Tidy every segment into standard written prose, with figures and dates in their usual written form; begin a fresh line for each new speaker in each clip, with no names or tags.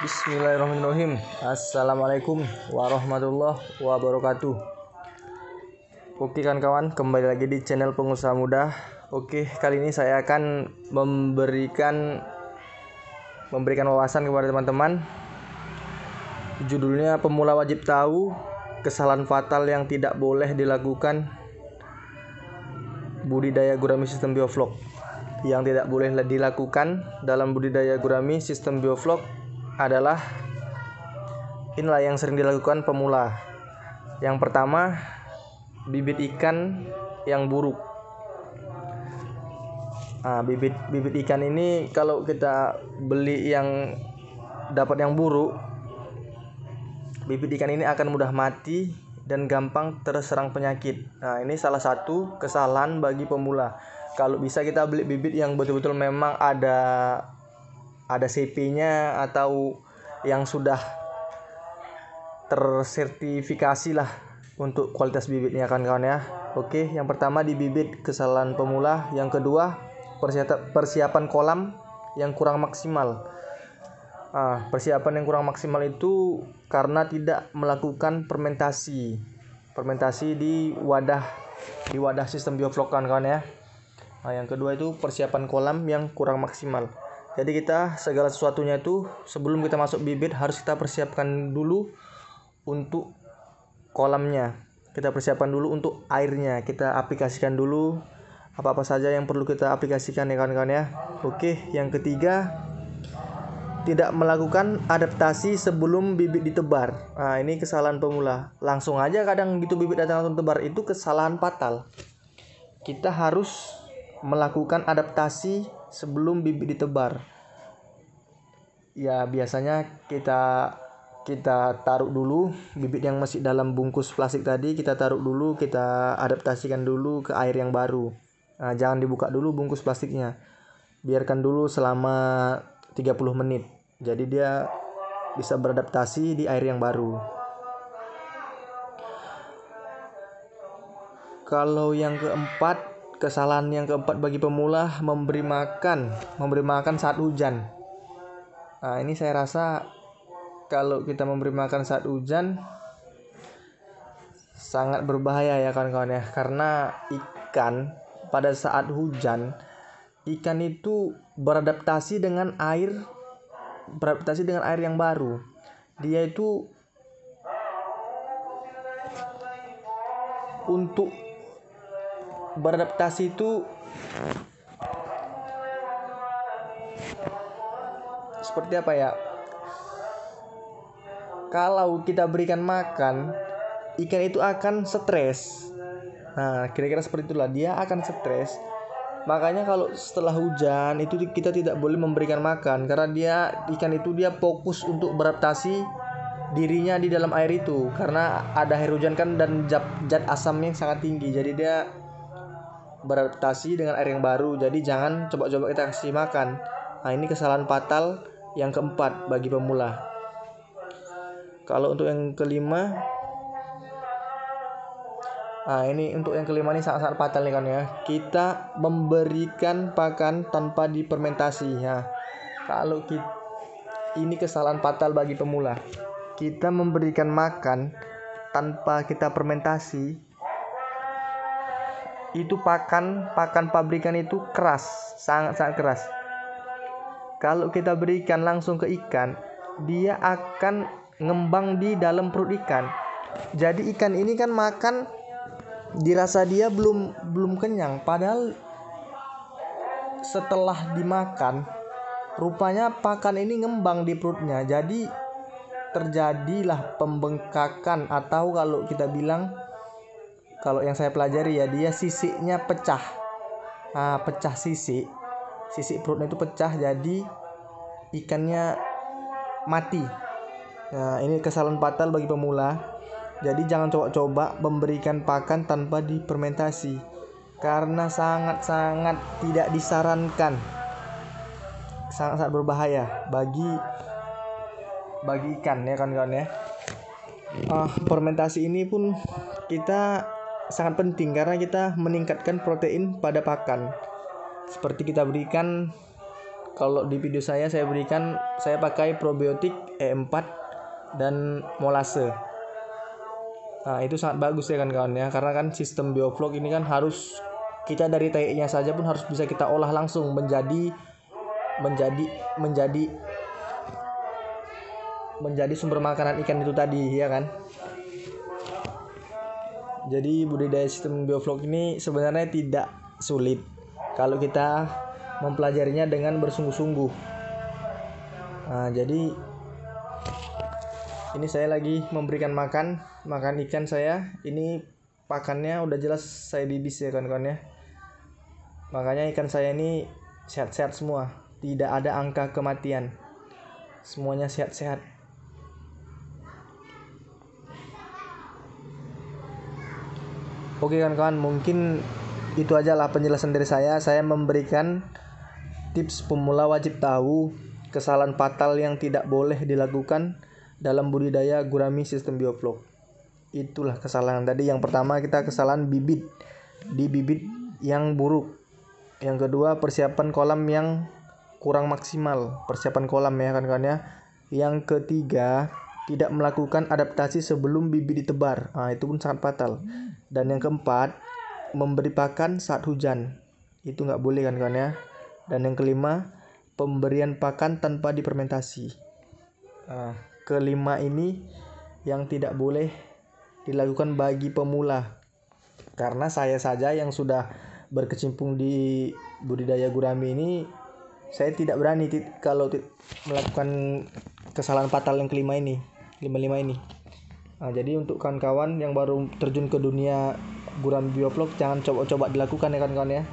Bismillahirrahmanirrahim. Assalamualaikum warahmatullahi wabarakatuh. Oke kawan-kawan, kembali lagi di channel Pengusaha Muda. Oke, kali ini saya akan memberikan wawasan kepada teman-teman. Judulnya pemula wajib tahu kesalahan fatal yang tidak boleh dilakukan budidaya gurami sistem bioflok. Yang tidak boleh dilakukan dalam budidaya gurami sistem bioflok adalah inilah yang sering dilakukan pemula. Yang pertama, bibit ikan yang buruk. Bibit ikan ini kalau kita beli yang dapat yang buruk, bibit ikan ini akan mudah mati dan gampang terserang penyakit. Nah, ini salah satu kesalahan bagi pemula. Kalau bisa kita beli bibit yang betul-betul memang ada CP-nya atau yang sudah tersertifikasi lah untuk kualitas bibitnya kawan-kawan ya. Oke, yang pertama di bibit kesalahan pemula. Yang kedua, persiapan kolam yang kurang maksimal. Persiapan yang kurang maksimal itu karena tidak melakukan fermentasi di wadah sistem bioflok kawan-kawan ya. Yang kedua itu persiapan kolam yang kurang maksimal. Jadi kita segala sesuatunya itu sebelum kita masuk bibit harus kita persiapkan dulu untuk kolamnya. Kita persiapkan dulu untuk airnya. Kita aplikasikan dulu apa-apa saja yang perlu kita aplikasikan ya kawan-kawan ya. Oke, yang ketiga, tidak melakukan adaptasi sebelum bibit ditebar. Ini kesalahan pemula. Langsung aja kadang gitu bibit datang langsung tebar, itu kesalahan fatal. Kita harus melakukan adaptasi sebelum bibit ditebar. Ya, biasanya kita taruh dulu bibit yang masih dalam bungkus plastik tadi, kita taruh dulu, kita adaptasikan dulu ke air yang baru. Jangan dibuka dulu bungkus plastiknya. Biarkan dulu selama 30 menit. Jadi dia bisa beradaptasi di air yang baru. Kalau yang keempat, kesalahan yang keempat bagi pemula, memberi makan saat hujan. Ini saya rasa kalau kita memberi makan saat hujan sangat berbahaya ya kawan-kawan ya. Karena ikan pada saat hujan, ikan itu beradaptasi dengan air yang baru. Dia itu untuk beradaptasi itu seperti apa ya? Kalau kita berikan makan, ikan itu akan stres. Kira-kira seperti itulah, dia akan stres. Makanya kalau setelah hujan itu kita tidak boleh memberikan makan, karena ikan itu fokus untuk beradaptasi dirinya di dalam air itu. Karena ada air hujan kan, dan zat asamnya sangat tinggi. Jadi dia beradaptasi dengan air yang baru. Jadi jangan coba-coba kita kasih makan. Ini kesalahan fatal yang keempat bagi pemula. Kalau untuk yang kelima, ini sangat-sangat fatal nih kan ya. Kita memberikan pakan tanpa difermentasi. Ini kesalahan fatal bagi pemula. Kita memberikan makan tanpa kita fermentasi, itu pakan pabrikan itu keras, sangat-sangat keras. Kalau kita berikan langsung ke ikan, dia akan ngembang di dalam perut ikan. Jadi ikan ini kan makan, dirasa dia belum kenyang, padahal setelah dimakan rupanya pakan ini ngembang di perutnya. Jadi terjadilah pembengkakan, atau kalau kita bilang, kalau yang saya pelajari ya, dia sisiknya pecah. Pecah sisik perutnya itu pecah, jadi ikannya mati. Ini kesalahan fatal bagi pemula. Jadi jangan coba-coba memberikan pakan tanpa difermentasi, karena sangat-sangat tidak disarankan. Sangat-sangat berbahaya bagi ikan ya kawan-kawan ya. Fermentasi ini pun kita sangat penting karena kita meningkatkan protein pada pakan. Seperti kita berikan Kalau di video saya berikan, saya pakai probiotik E4 dan molase. Nah, itu sangat bagus ya kan kawan ya, karena kan sistem bioflok ini kan harus kita dari tai-nya saja pun harus bisa kita olah langsung menjadi sumber makanan ikan itu tadi ya kan. Jadi budidaya sistem bioflok ini sebenarnya tidak sulit kalau kita mempelajarinya dengan bersungguh-sungguh. Nah, jadi ini saya lagi memberikan makan ikan saya. Ini pakannya udah jelas saya bibis ya kawan-kawan ya. Makanya ikan saya ini sehat-sehat semua, tidak ada angka kematian, semuanya sehat-sehat. Oke kawan-kawan, mungkin itu aja lah penjelasan dari saya. Saya memberikan tips pemula wajib tahu kesalahan fatal yang tidak boleh dilakukan dalam budidaya gurami sistem bioflok. Itulah kesalahan tadi. Yang pertama, kita kesalahan bibit yang buruk. Yang kedua, persiapan kolam yang kurang maksimal, persiapan kolam ya kawan-kawan ya. Yang ketiga, tidak melakukan adaptasi sebelum bibit ditebar. Nah, itu pun sangat fatal. Dan yang keempat, memberi pakan saat hujan. Itu nggak boleh kan kawan ya. Dan yang kelima, pemberian pakan tanpa difermentasi. Nah, kelima ini yang tidak boleh dilakukan bagi pemula. Karena saya saja yang sudah berkecimpung di budidaya gurami ini, saya tidak berani kalau melakukan kesalahan fatal yang kelima ini. Nah, jadi untuk kawan-kawan yang baru terjun ke dunia gurami bioflok, jangan coba-coba dilakukan ya kawan-kawan ya.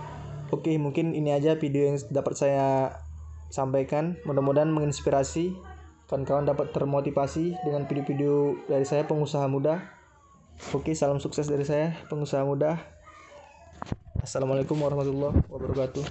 Oke, mungkin ini aja video yang dapat saya sampaikan. Mudah-mudahan menginspirasi kawan-kawan, dapat termotivasi dengan video-video dari saya, pengusaha muda. Oke, salam sukses dari saya, pengusaha muda. Assalamualaikum warahmatullahi wabarakatuh.